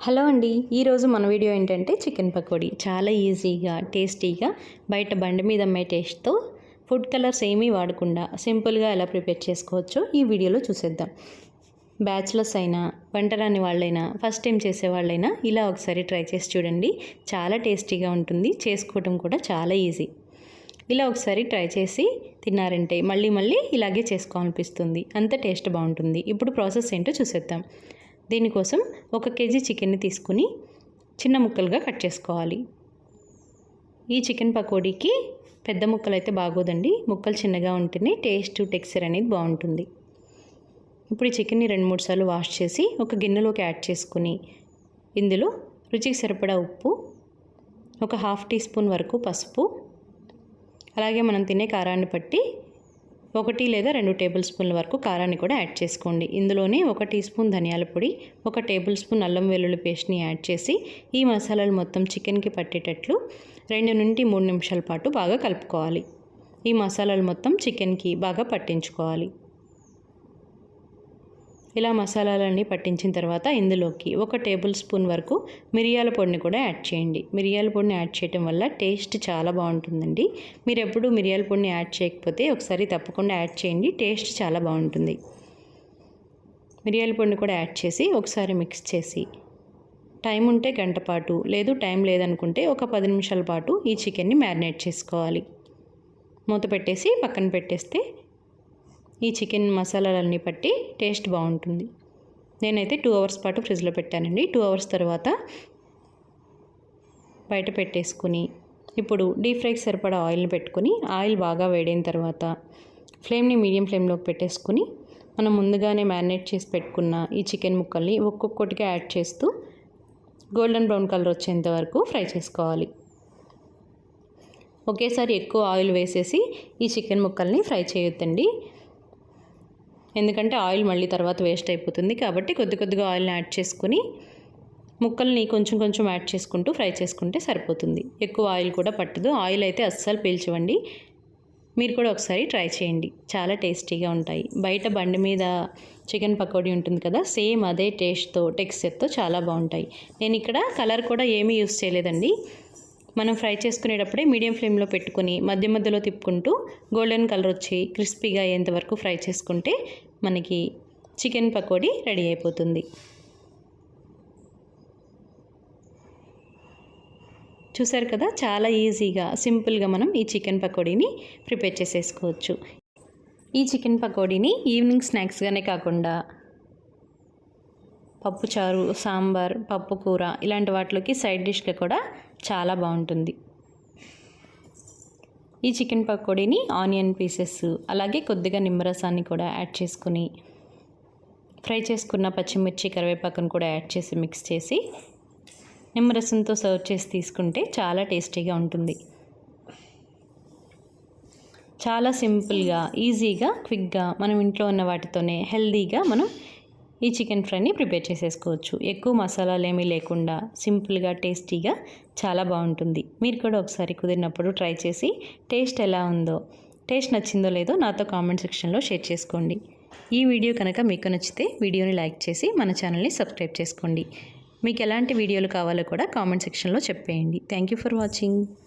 Hello అండి, ఈరోజు మన వీడియో ఏంటంటే చికెన్ పకోడీ. చాలా ఈజీగా టేస్టీగా బయట బండి మీద అమ్మే టేస్ట్తో ఫుడ్ కలర్స్ ఏమీ వాడకుండా సింపుల్గా ఎలా ప్రిపేర్ చేసుకోవచ్చో ఈ వీడియోలో చూసేద్దాం. బ్యాచిలర్స్ అయినా వంటరాని వాళ్ళైనా ఫస్ట్ టైం చేసేవాళ్ళైనా ఇలా ఒకసారి ట్రై చేసి చూడండి. చాలా టేస్టీగా ఉంటుంది, చేసుకోవడం కూడా చాలా ఈజీ. ఇలా ఒకసారి ట్రై చేసి తిన్నారంటే మళ్ళీ మళ్ళీ ఇలాగే చేసుకోవాలనిపిస్తుంది, అంత టేస్ట్ బాగుంటుంది. ఇప్పుడు ప్రాసెస్ ఏంటో చూసేద్దాం. దీనికోసం 1 కేజీ చికెన్ని తీసుకుని చిన్న ముక్కలుగా కట్ చేసుకోవాలి. ఈ చికెన్ పకోడీకి పెద్ద ముక్కలు అయితే బాగోదండి, ముక్కలు చిన్నగా ఉంటేనే టేస్ట్ టెక్స్చర్ అనేది బాగుంటుంది. ఇప్పుడు ఈ చికెన్ని 2-3 సార్లు వాష్ చేసి ఒక గిన్నెలోకి యాడ్ చేసుకుని ఇందులో రుచికి సరిపడా ఉప్పు, ఒక 1/2 టీ స్పూన్ వరకు పసుపు, అలాగే మనం తినే కారాన్ని బట్టి 1 లేదా 2 టేబుల్ స్పూన్ల వరకు కారాన్ని కూడా యాడ్ చేసుకోండి. ఇందులోనే 1 టీ స్పూన్ ధనియాల పొడి, 1 టేబుల్ స్పూన్ అల్లం వెల్లుల్లి పేస్ట్ని యాడ్ చేసి ఈ మసాలాలు మొత్తం చికెన్కి పట్టేటట్లు 2 నుండి 3 నిమిషాల పాటు బాగా కలుపుకోవాలి. ఈ మసాలాలు మొత్తం చికెన్కి బాగా పట్టించుకోవాలి. ఇలా మసాలాలన్నీ పట్టించిన తర్వాత ఇందులోకి 1 టేబుల్ స్పూన్ వరకు మిరియాల పొడిని కూడా యాడ్ చేయండి. మిరియాల పొడిని యాడ్ చేయడం వల్ల టేస్ట్ చాలా బాగుంటుందండి. మీరు ఎప్పుడు మిరియాల పొడిని యాడ్ చేయకపోతే ఒకసారి తప్పకుండా యాడ్ చేయండి, టేస్ట్ చాలా బాగుంటుంది. మిరియాల పొడిని కూడా యాడ్ చేసి ఒకసారి మిక్స్ చేసి టైం ఉంటే గంట పాటు, లేదు టైం లేదనుకుంటే ఒక 10 నిమిషాల పాటు ఈ చికెన్ని మ్యారినేట్ చేసుకోవాలి. మూత పెట్టేసి పక్కన పెట్టేస్తే ఈ చికెన్ మసాలాలన్నీ పట్టి టేస్ట్ బాగుంటుంది. నేనైతే 2 అవర్స్ పాటు ఫ్రిడ్జ్లో పెట్టానండి. 2 అవర్స్ తర్వాత బయట పెట్టేసుకుని ఇప్పుడు డీప్ ఫ్రైకి సరిపడా ఆయిల్ని పెట్టుకుని ఆయిల్ బాగా వేడైన తర్వాత ఫ్లేమ్ని మీడియం ఫ్లేమ్లోకి పెట్టేసుకుని మనం ముందుగానే మ్యారినేట్ చేసి పెట్టుకున్న ఈ చికెన్ ముక్కల్ని ఒక్కొక్కటిగా యాడ్ చేస్తూ గోల్డెన్ బ్రౌన్ కలర్ వచ్చేంత వరకు ఫ్రై చేసుకోవాలి. ఒకేసారి ఎక్కువ ఆయిల్ వేసేసి ఈ చికెన్ ముక్కల్ని ఫ్రై చేయొద్దండి, ఎందుకంటే ఆయిల్ మళ్ళీ తర్వాత వేస్ట్ అయిపోతుంది. కాబట్టి కొద్దిగా ఆయిల్ని యాడ్ చేసుకుని ముక్కల్ని కొంచెం కొంచెం యాడ్ చేసుకుంటూ ఫ్రై చేసుకుంటే సరిపోతుంది. ఎక్కువ ఆయిల్ కూడా పట్టదు, ఆయిల్ అయితే అస్సలు పీల్చవండి. మీరు కూడా ఒకసారి ట్రై చేయండి, చాలా టేస్టీగా ఉంటాయి. బయట బండి మీద చికెన్ పకోడీ ఉంటుంది కదా, సేమ్ అదే టేస్ట్తో టెక్స్చర్తో చాలా బాగుంటాయి. నేను ఇక్కడ కలర్ కూడా ఏమీ యూస్ చేయలేదండి. మనం ఫ్రై చేసుకునేటప్పుడే మీడియం ఫ్లేమ్లో పెట్టుకుని మధ్య మధ్యలో తిప్పుకుంటూ గోల్డెన్ కలర్ వచ్చి క్రిస్పీగా అయ్యేంత వరకు ఫ్రై చేసుకుంటే మనకి చికెన్ పకోడీ రెడీ అయిపోతుంది. చూసారు కదా, చాలా ఈజీగా సింపుల్గా మనం ఈ చికెన్ పకోడీని ప్రిపేర్ చేసేసుకోవచ్చు. ఈ చికెన్ పకోడీని ఈవినింగ్ స్నాక్స్గానే కాకుండా పప్పుచారు, సాంబార్, పప్పు కూర ఇలాంటి వాటిలోకి సైడ్ డిష్గా కూడా చాలా బాగుంటుంది. ఈ చికెన్ పకోడీని ఆనియన్ పీసెస్ అలాగే కొద్దిగా నిమ్మరసాన్ని కూడా యాడ్ చేసుకుని ఫ్రై చేసుకున్న పచ్చిమిర్చి, కరివేపాకును కూడా యాడ్ చేసి మిక్స్ చేసి నిమ్మరసంతో సర్వ్ చేసి తీసుకుంటే చాలా టేస్టీగా ఉంటుంది. చాలా సింపుల్గా, ఈజీగా, క్విక్గా మనం ఇంట్లో ఉన్న వాటితోనే హెల్దీగా మనం ఈ చికెన్ ఫ్రైని ప్రిపేర్ చేసేసుకోవచ్చు. ఎక్కువ మసాలాలు ఏమీ లేకుండా సింపుల్గా టేస్టీగా చాలా బాగుంటుంది. మీరు కూడా ఒకసారి కుదిరినప్పుడు ట్రై చేసి టేస్ట్ ఎలా ఉందో, టేస్ట్ నచ్చిందో లేదో నాతో కామెంట్ సెక్షన్లో షేర్ చేసుకోండి. ఈ వీడియో కనుక మీకు నచ్చితే వీడియోని లైక్ చేసి మన ఛానల్ని సబ్స్క్రైబ్ చేసుకోండి. మీకు ఎలాంటి వీడియోలు కావాలో కూడా కామెంట్ సెక్షన్లో చెప్పేయండి. Thank you for watching.